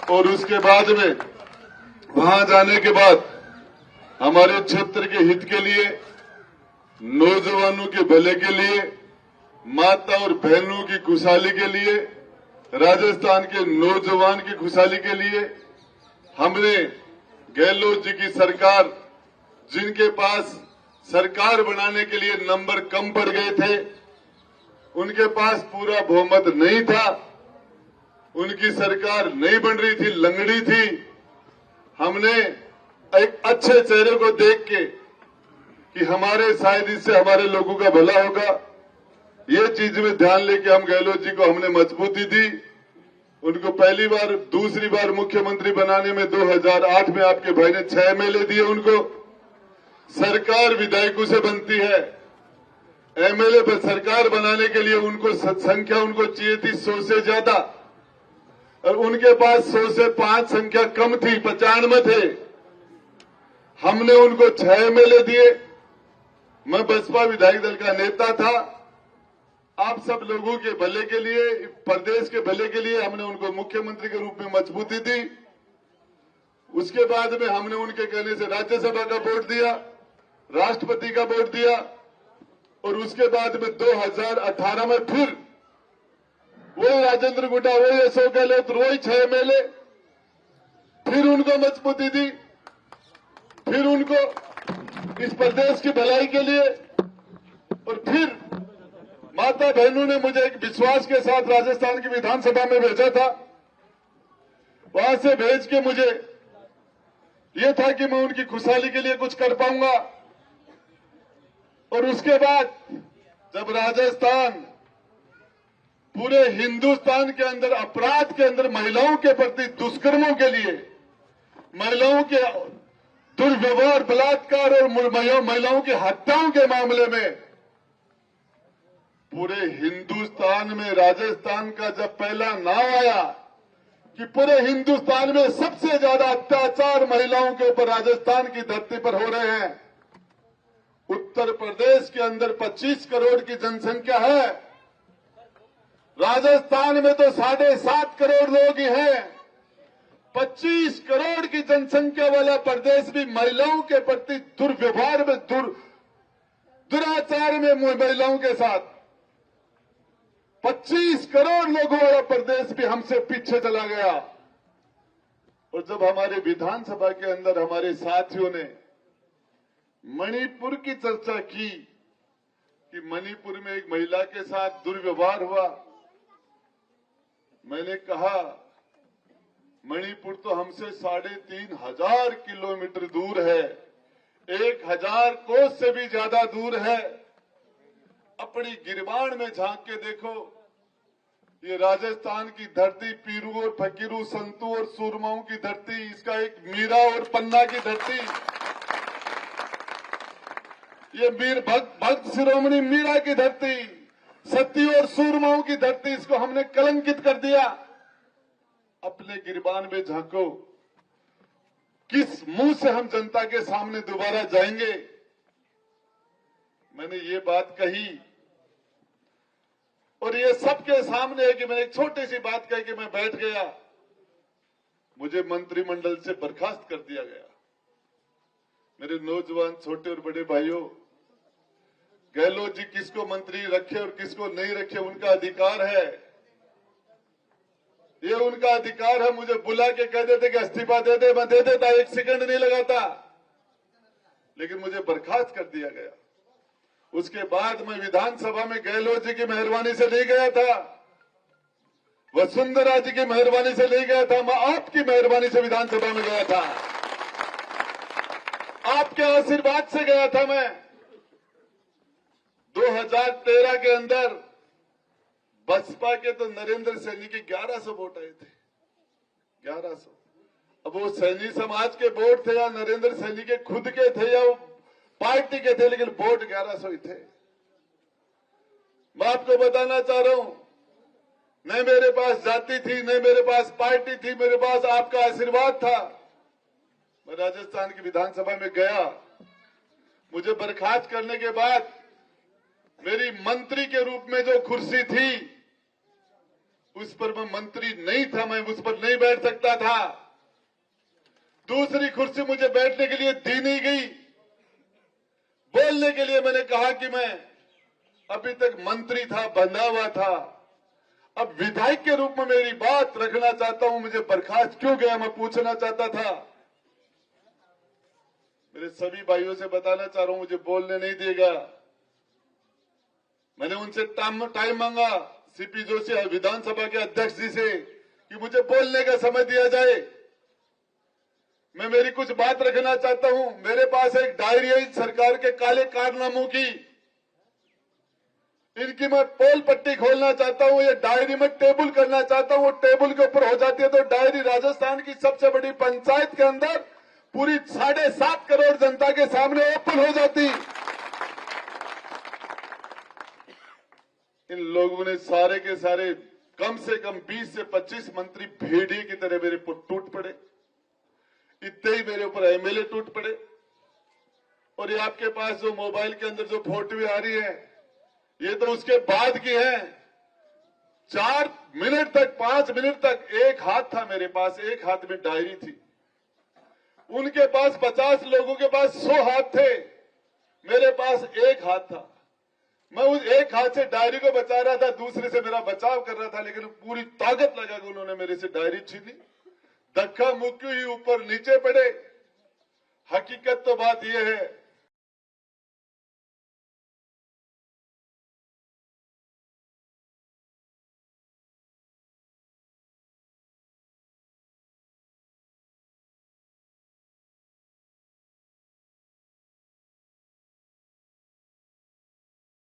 और उसके बाद में वहां जाने के बाद हमारे क्षेत्र के हित के लिए, नौजवानों के भले के लिए, माता और बहनों की खुशहाली के लिए, राजस्थान के नौजवान की खुशहाली के लिए हमने गहलोत जी की सरकार, जिनके पास सरकार बनाने के लिए नंबर कम पड़ गए थे, उनके पास पूरा बहुमत नहीं था, उनकी सरकार नहीं बन रही थी, लंगड़ी थी। हमने एक अच्छे चेहरे को देख के कि हमारे शायद इससे हमारे लोगों का भला होगा, ये चीज में ध्यान लेके हम गहलोत जी को हमने मजबूती दी। उनको पहली बार, दूसरी बार मुख्यमंत्री बनाने में 2008 में आपके भाई ने 6 एमएलए दिए उनको। सरकार विधायकों से बनती है, एमएलए पर सरकार बनाने के लिए उनको संख्या उनको चाहिए थी 100 से ज्यादा, और उनके पास 100 से 5 संख्या कम थी, 95 थे। हमने उनको 6 एमएलए दिए। मैं बसपा विधायक दल का नेता था। आप सब लोगों के भले के लिए, प्रदेश के भले के लिए हमने उनको मुख्यमंत्री के रूप में मजबूती दी। उसके बाद में हमने उनके कहने से राज्यसभा का वोट दिया, राष्ट्रपति का वोट दिया, और उसके बाद में 2018 में फिर वही राजेंद्र गुड्डा, वही अशोक गहलोत, वही 6 एमएलए, फिर उनको मजबूती दी, फिर उनको इस प्रदेश की भलाई के लिए, और फिर माता बहनों ने मुझे एक विश्वास के साथ राजस्थान की विधानसभा में भेजा था। वहां से भेज के मुझे ये था कि मैं उनकी खुशहाली के लिए कुछ कर पाऊंगा। और उसके बाद जब राजस्थान पूरे हिंदुस्तान के अंदर अपराध के अंदर महिलाओं के प्रति दुष्कर्मों के लिए, महिलाओं के दुर्व्यवहार, बलात्कार और महिलाओं की हत्याओं के मामले में पूरे हिंदुस्तान में राजस्थान का जब पहला नाम आया कि पूरे हिंदुस्तान में सबसे ज्यादा अत्याचार महिलाओं के ऊपर राजस्थान की धरती पर हो रहे हैं। उत्तर प्रदेश के अंदर 25 करोड़ की जनसंख्या है, राजस्थान में तो 7.5 करोड़ लोग ही हैं। 25 करोड़ की जनसंख्या वाला प्रदेश भी महिलाओं के प्रति दुर्व्यवहार में, दुराचार में महिलाओं के साथ 25 करोड़ लोगों वाला प्रदेश भी हमसे पीछे चला गया। और जब हमारे विधानसभा के अंदर हमारे साथियों ने मणिपुर की चर्चा की कि मणिपुर में एक महिला के साथ दुर्व्यवहार हुआ, मैंने कहा मणिपुर तो हमसे 3,500 किलोमीटर दूर है, 1,000 कोस से भी ज्यादा दूर है। अपनी गिरबान में झांक के देखो, ये राजस्थान की धरती, पीरू और फकीरू, संतू और सूरमाओं की धरती, इसका एक मीरा और पन्ना की धरती, ये भक्त शिरोमणि मीरा की धरती, सती और सूरमाओं की धरती, इसको हमने कलंकित कर दिया। अपने गिरबान में झांको, किस मुंह से हम जनता के सामने दोबारा जाएंगे। मैंने ये बात कही और ये सबके सामने है कि मैंने एक छोटी सी बात कही कि मैं बैठ गया, मुझे मंत्रिमंडल से बर्खास्त कर दिया गया। मेरे नौजवान छोटे और बड़े भाइयों, गहलोत जी किसको मंत्री रखे और किसको नहीं रखे उनका अधिकार है, ये उनका अधिकार है। मुझे बुला के कह देते कि इस्तीफा दे दे, मैं दे देता, 1 सेकंड नहीं लगाता, लेकिन मुझे बर्खास्त कर दिया गया। उसके बाद मैं विधानसभा में गहलोत जी की मेहरबानी से ले गया था, वसुंधरा जी की मेहरबानी से ले गया था, मैं आपकी मेहरबानी से विधानसभा में गया था, आपके आशीर्वाद से गया था। मैं 2013 के अंदर बसपा के तो नरेंद्र सैनी के 1100 वोट आए थे, 1100। अब वो सैनी समाज के वोट थे या नरेंद्र सैनी के खुद के थे या पार्टी के थे, लेकिन वोट 1100 ही थे। मैं आपको बताना चाह रहा हूं, न मेरे पास जाति थी, न मेरे पास पार्टी थी, मेरे पास आपका आशीर्वाद था। मैं राजस्थान की विधानसभा में गया, मुझे बर्खास्त करने के बाद मेरी मंत्री के रूप में जो कुर्सी थी उस पर मैं मंत्री नहीं था, मैं उस पर नहीं बैठ सकता था। दूसरी कुर्सी मुझे बैठने के लिए दी नहीं गई। बोलने के लिए मैंने कहा कि मैं अभी तक मंत्री था, बंधा हुआ था, अब विधायक के रूप में मेरी बात रखना चाहता हूं। मुझे बर्खास्त क्यों गया, मैं पूछना चाहता था। मेरे सभी भाइयों से बताना चाह रहा हूं, मुझे बोलने नहीं देगा। मैंने उनसे टाइम मांगा, सीपी जोशी विधानसभा के अध्यक्ष जी से, कि मुझे बोलने का समय दिया जाए। मैं मेरी कुछ बात रखना चाहता हूं। मेरे पास एक डायरी है सरकार के काले कारनामों की, इनकी मैं पोल पट्टी खोलना चाहता हूं। ये डायरी में टेबल करना चाहता हूं। वो टेबल के ऊपर हो जाती है तो डायरी राजस्थान की सबसे बड़ी पंचायत के अंदर पूरी 7.5 करोड़ जनता के सामने ओपन हो जाती। इन लोगों ने सारे के सारे कम से कम 20 से 25 मंत्री भेड़िए की तरह मेरे पर टूट पड़े। इतने ही मेरे ऊपर एमएलए टूट पड़े। और ये आपके पास जो मोबाइल के अंदर जो फोटो आ रही है, ये तो उसके बाद की है। 4 मिनट तक, 5 मिनट तक एक हाथ था मेरे पास, एक हाथ में डायरी थी। उनके पास 50 लोगों के पास 100 हाथ थे, मेरे पास एक हाथ था। मैं उस एक हाथ से डायरी को बचा रहा था, दूसरे से मेरा बचाव कर रहा था, लेकिन पूरी ताकत लगा के उन्होंने मेरे से डायरी छीनी। धक्का मुक्की ही ऊपर नीचे पड़े। हकीकत तो बात यह है